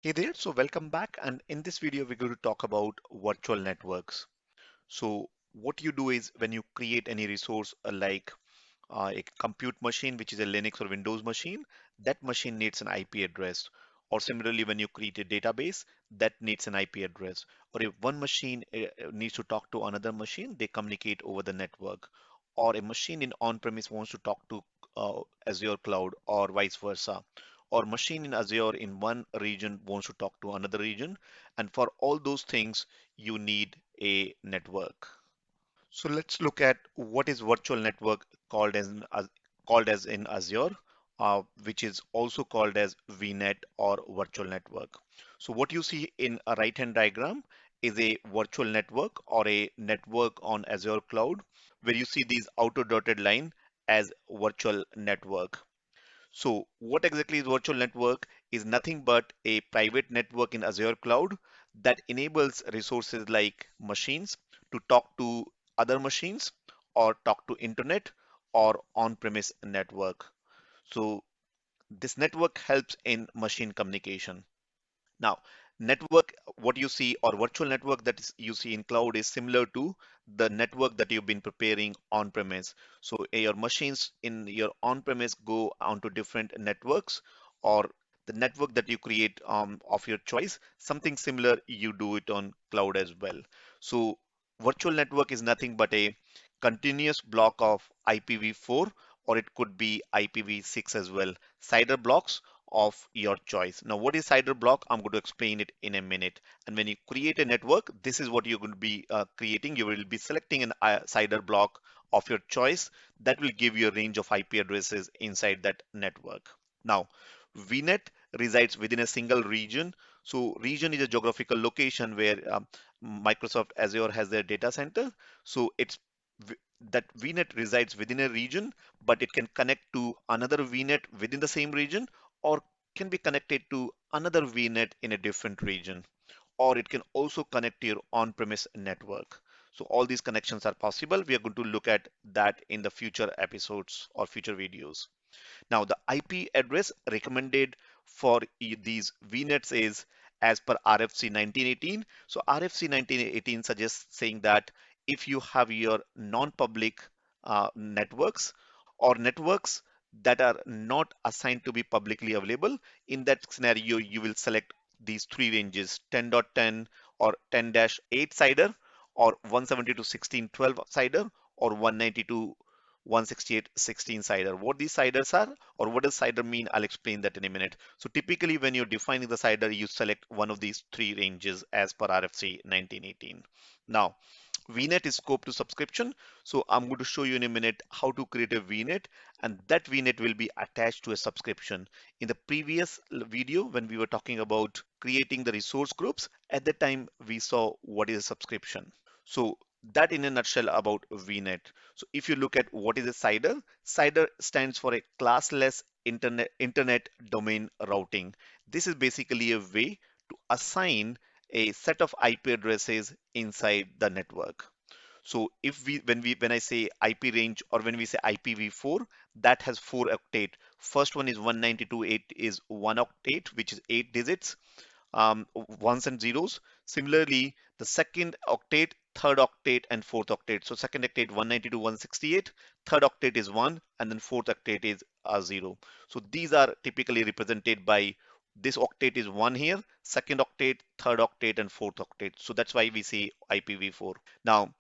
Hey there, so welcome back, and in this video we're going to talk about virtual networks. So what you do is when you create any resource like a compute machine, which is a Linux or Windows machine, that machine needs an IP address. Or similarly, when you create a database, that needs an IP address. Or if one machine needs to talk to another machine, they communicate over the network. Or a machine in on-premise wants to talk to Azure cloud or vice versa. Or machine in Azure in one region wants to talk to another region. And for all those things, you need a network. So let's look at what is virtual network called as in Azure, which is also called as VNet or virtual network. So what you see in a right-hand diagram is a virtual network or a network on Azure cloud, where you see these outer dotted line as virtual network. So what exactly is virtual network is nothing but a private network in Azure cloud that enables resources like machines to talk to other machines or talk to internet or on-premise network. So this network helps in machine communication. Now, network, what you see, or virtual network that is, you see in cloud is similar to the network that you've been preparing on premise. So your machines in your on premise go onto different networks, or the network that you create of your choice, something similar, you do it on cloud as well. So virtual network is nothing but a continuous block of IPv4, or it could be IPv6 as well, CIDR blocks of your choice. Now, what is CIDR block? I'm going to explain it in a minute. And when you create a network, this is what you're going to be creating. You will be selecting an CIDR block of your choice that will give you a range of IP addresses inside that network. Now, VNet resides within a single region. So region is a geographical location where Microsoft Azure has their data center. So that VNet resides within a region, but it can connect to another VNet within the same region, or can be connected to another VNet in a different region, or it can also connect to your on-premise network. So all these connections are possible. We are going to look at that in the future episodes or future videos. Now, the IP address recommended for these VNets is as per RFC 1918. So RFC 1918 suggests saying that if you have your non-public networks or networks that are not assigned to be publicly available, in that scenario, you will select these three ranges: 10.10 or 10-8 CIDR, or 172.16.12 CIDR, or 192 168.16 CIDR. What these CIDRs are, or what does CIDR mean, I'll explain that in a minute. So typically when you're defining the CIDR, you select one of these three ranges as per RFC 1918. Now, VNet is scope to subscription. So I'm going to show you in a minute how to create a VNet, and that VNet will be attached to a subscription. In the previous video, when we were talking about creating the resource groups, at the time we saw what is a subscription. So that in a nutshell about VNet. So if you look at what is a CIDR, CIDR stands for a classless internet domain routing. This is basically a way to assign a set of IP addresses inside the network. So if when I say IP range, or when we say IPv4, that has 4 octet. First one is 192.8 is 1 octet, which is 8 digits, ones and zeros. Similarly, the second octet, third octet, and fourth octet. So second octet 192.168, third octet is 1, and then fourth octet is 0. So these are typically represented by this octet is 1 here, second octet, third octet, and fourth octet. So that's why we say IPv4. Now,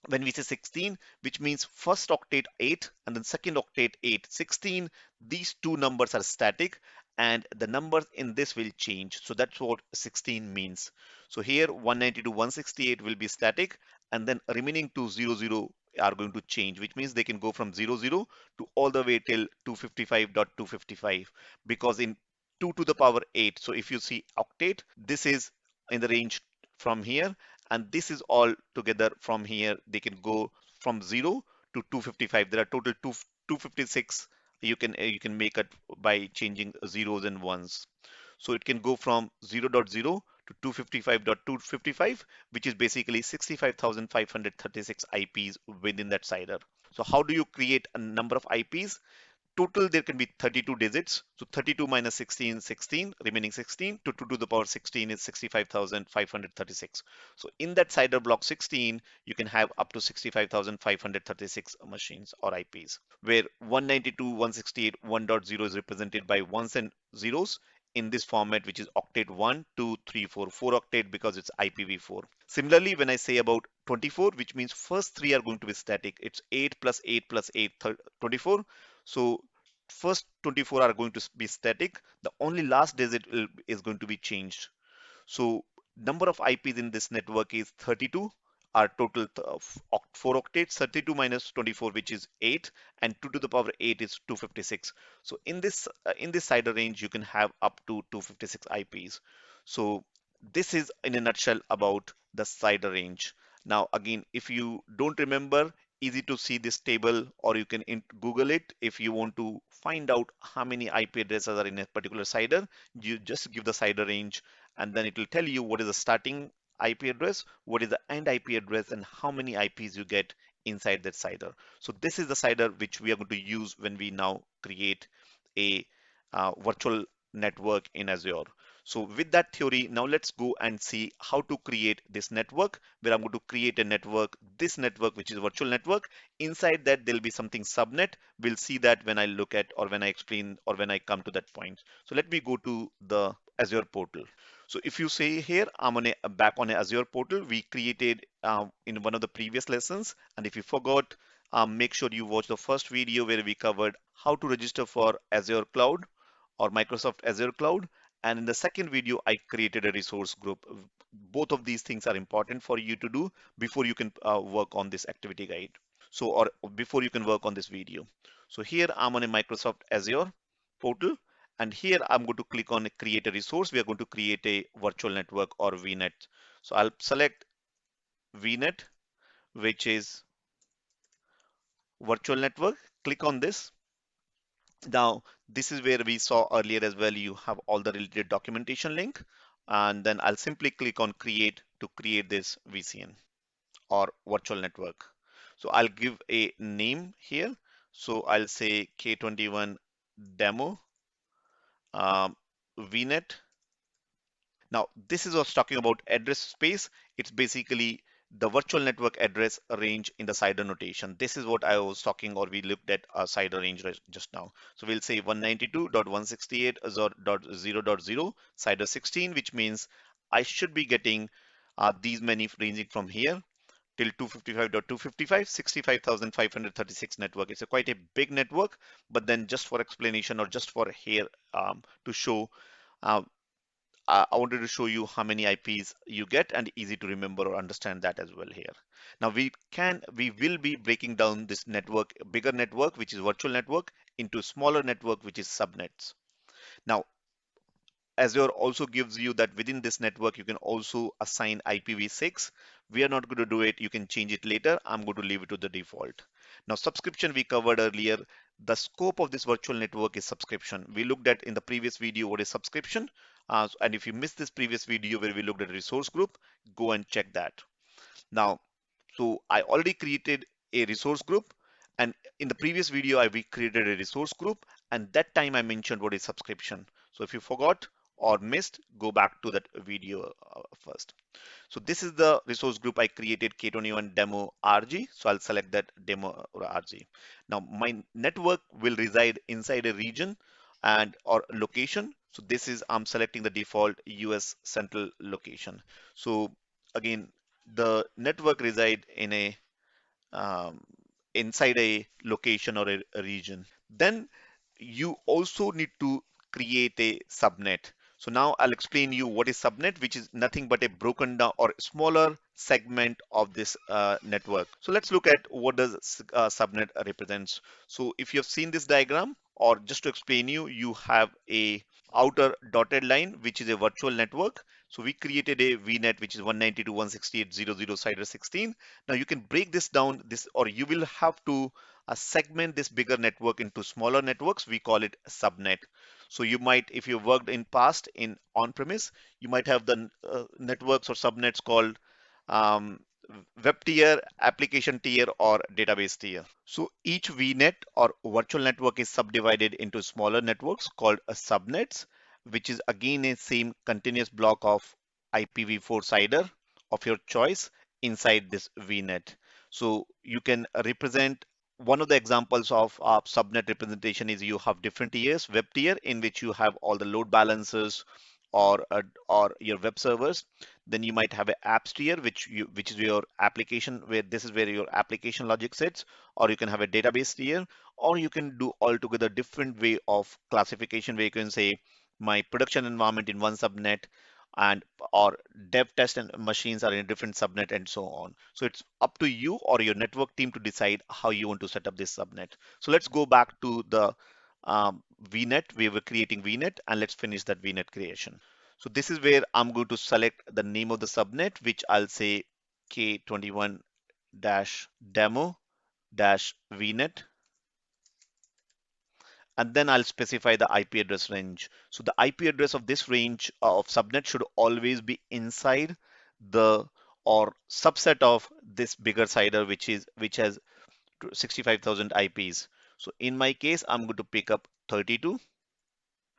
when we say 16, which means first octet 8 and then second octet 8, 16, these two numbers are static and the numbers in this will change. So that's what 16 means. So here 192 168 will be static, and then remaining 200 are going to change, which means they can go from 00 to all the way till 255.255, because in 2 to the power 8. So if you see octet, this is in the range from here, and this is all together from here. They can go from 0 to 255. There are total 256. You can make it by changing zeros and ones. So it can go from 0.0 to 255.255, which is basically 65,536 IPs within that CIDR. So how do you create a number of IPs? Total there can be 32 digits. So 32 minus 16, 16, remaining 16 to 2 to the power 16 is 65,536. So in that CIDR block 16, you can have up to 65,536 machines or IPs, where 192, 168, 1.0 is represented by ones and zeros in this format, which is octet 1, 2, 3, 4, 4 octet because it's IPv4. Similarly, when I say about 24, which means first three are going to be static, it's 8 plus 8 plus 8, 24. So first 24 are going to be static. The only last digit is going to be changed. So number of IPs in this network is 32. Our total 4 octets, 32 minus 24, which is 8, and 2 to the power 8 is 256. So in this CIDR range, you can have up to 256 IPs. So this is in a nutshell about the CIDR range. Now again, if you don't remember, easy to see this table, or you can Google it if you want to find out how many IP addresses are in a particular CIDR. You just give the CIDR range, and then it will tell you what is the starting IP address, what is the end IP address, and how many IPs you get inside that CIDR. So this is the CIDR which we are going to use when we now create a virtual network in Azure. So with that theory, now let's go and see how to create this network, where I'm going to create a network, this network, which is a virtual network. Inside that, there'll be something subnet. We'll see that when I look at, or when I explain, or when I come to that point. So let me go to the Azure portal. So if you say here, I'm on back on a Azure portal we created in one of the previous lessons. And if you forgot, make sure you watch the first video where we covered how to register for Azure Cloud or Microsoft Azure Cloud. And in the second video, I created a resource group. Both of these things are important for you to do before you can work on this activity guide. So, or before you can work on this video. So here I'm on a Microsoft Azure portal. And here I'm going to click on create a resource. We are going to create a virtual network or VNet. So I'll select VNet, which is virtual network. Click on this. Now, this is where we saw earlier as well. You have all the related documentation link. And then I'll simply click on create to create this VCN or virtual network. So I'll give a name here. So I'll say K21 demo VNet. Now, this is what's talking about address space. It's basically the virtual network address range in the CIDR notation. This is what I was talking, or we looked at a CIDR range just now. So we'll say 192.168.0.0 CIDR 16, which means I should be getting these many ranging from here till 255.255, 65,536 network. It's a quite a big network, but then just for explanation or just for here to show, uh, I wanted to show you how many IPs you get, and easy to remember or understand that as well here. Now we will be breaking down this network, bigger network, which is virtual network, into smaller network, which is subnets. Now, Azure also gives you that within this network, you can also assign IPv6. We are not going to do it. You can change it later. I'm going to leave it to the default. Now, subscription we covered earlier. The scope of this virtual network is subscription. We looked at in the previous video what is subscription. And if you missed this previous video where we looked at resource group, go and check that. Now, so I already created a resource group, and in the previous video, we created a resource group, and that time I mentioned what is subscription. So if you forgot or missed, go back to that video first. So this is the resource group I created, K21 demo RG. So I'll select that demo or RG. Now my network will reside inside a region and or location. So this is, I'm selecting the default US central location. So again, the network reside in a um, inside a location or a region. Then you also need to create a subnet. So now I'll explain you what is subnet, which is nothing but a broken down or smaller segment of this network. So let's look at what does subnet represents. So if you have seen this diagram, or just to explain you, you have a outer dotted line, which is a virtual network. So we created a VNet, which is 192.168.0.0 CIDR 16. Now you can break this down, this, or you will have to segment this bigger network into smaller networks. We call it subnet. So you might, if you worked in past in on-premise, you might have the networks or subnets called web tier, application tier, or database tier. So each VNet or virtual network is subdivided into smaller networks called subnets, which is again a same continuous block of IPv4 CIDR of your choice inside this VNet. So you can represent one of the examples of subnet representation is you have different tiers, web tier in which you have all the load balancers or your web servers. Then you might have an apps tier, which is your application where this is where your application logic sits, or you can have a database tier, or you can do altogether different way of classification where you can say my production environment in one subnet and or dev test and machines are in a different subnet and so on. So it's up to you or your network team to decide how you want to set up this subnet. So let's go back to the VNet. We were creating VNet and let's finish that VNet creation. So this is where I'm going to select the name of the subnet, which I'll say K21-demo-VNet, and then I'll specify the IP address range. So the IP address of this range of subnet should always be inside the or subset of this bigger CIDR, which has 65,000 IPs. So in my case, I'm going to pick up 32.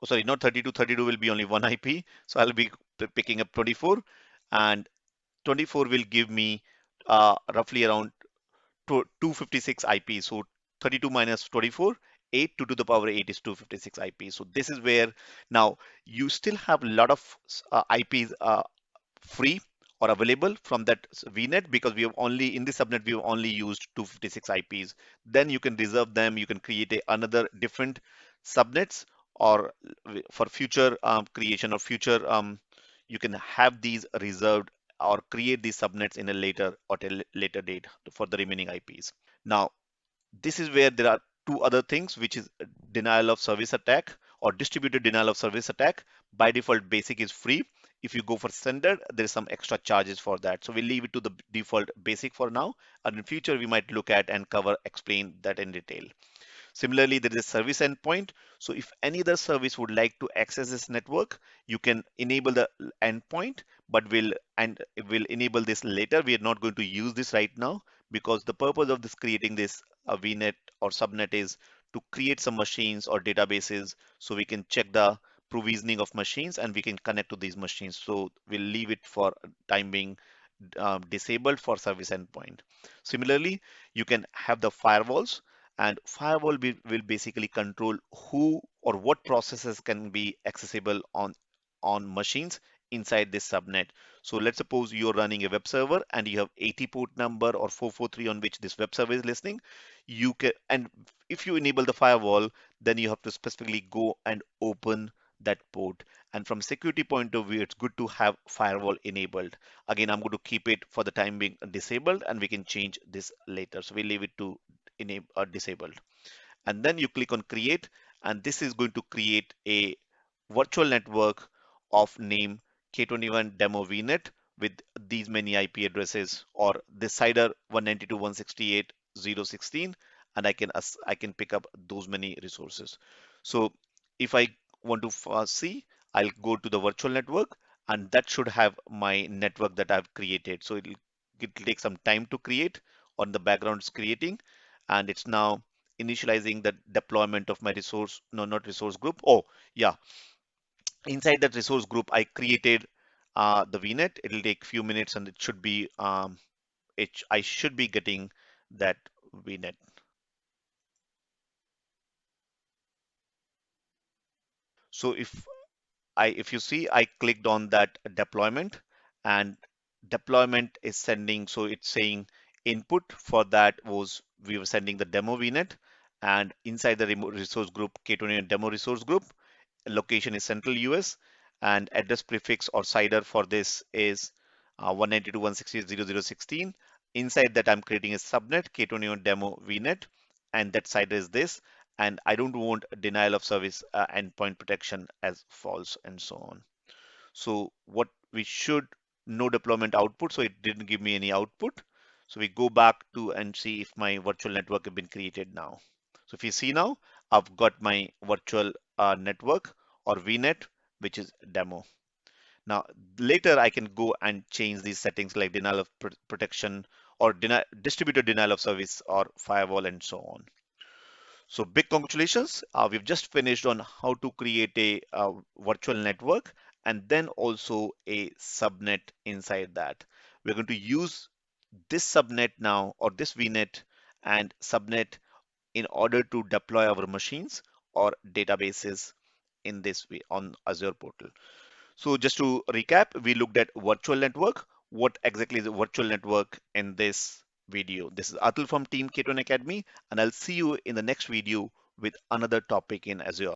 Oh, sorry, not 32. 32 will be only one IP. So I'll be picking up 24, and 24 will give me roughly around 256 IPs. So 32 minus 24, 8 to the power 8 is 256 IPs. So this is where now you still have a lot of IPs free or available from that VNet because we have only in this subnet we have only used 256 IPs. Then you can reserve them. You can create another different subnets or for future creation or future you can have these reserved or create these subnets in a later or later date for the remaining IPs. Now, this is where there are two other things, which is denial of service attack or distributed denial of service attack. By default, basic is free. If you go for standard, there is some extra charges for that. So we'll leave it to the default basic for now. And in future, we might look at and explain that in detail. Similarly, there is a service endpoint. So if any other service would like to access this network, you can enable the endpoint, but will enable this later. We are not going to use this right now because the purpose of this creating this VNet or subnet is to create some machines or databases so we can check the provisioning of machines and we can connect to these machines. So we'll leave it for time being disabled for service endpoint. Similarly, you can have the firewalls and firewall will basically control who or what processes can be accessible on machines inside this subnet. So let's suppose you're running a web server and you have 80 port number or 443 on which this web server is listening. You can, and if you enable the firewall, then you have to specifically go and open that port. And from security point of view, it's good to have firewall enabled. Again, I'm going to keep it for the time being disabled and we can change this later. So we leave it to enable or disabled. And then you click on create, and this is going to create a virtual network of name K21 demo VNet with these many IP addresses or this CIDR 192.168.0.16, and I can pick up those many resources. So if I want to see, I'll go to the virtual network, and that should have my network that I've created. So it'll take some time to create. On the background it's creating, and it's now initializing the deployment of my resource, no, not resource group. Oh, yeah. Inside that resource group, I created the VNet. It'll take a few minutes and it should be, I should be getting that VNet. So if you see, I clicked on that deployment and deployment is sending. So it's saying input for that was we were sending the demo VNet, and inside the remote resource group, K21 demo resource group, location is Central US, and address prefix or CIDR for this is 192.168.0.0.16. Inside that, I'm creating a subnet K21 demo VNet, and that CIDR is this. And I don't want denial of service endpoint protection as false and so on. So what we should no deployment output, so it didn't give me any output. So we go back to and see if my virtual network have been created now. So if you see now, I've got my virtual network or VNet, which is demo. Now, later I can go and change these settings like denial of protection or distributed denial of service or firewall and so on. So big congratulations. We've just finished on how to create a virtual network and then also a subnet inside that. We're going to use this subnet now or this VNet and subnet in order to deploy our machines or databases in this way on Azure portal. So just to recap, we looked at virtual network. What exactly is a virtual network in this video? This is Atul from Team K2N Academy, and I'll see you in the next video with another topic in Azure.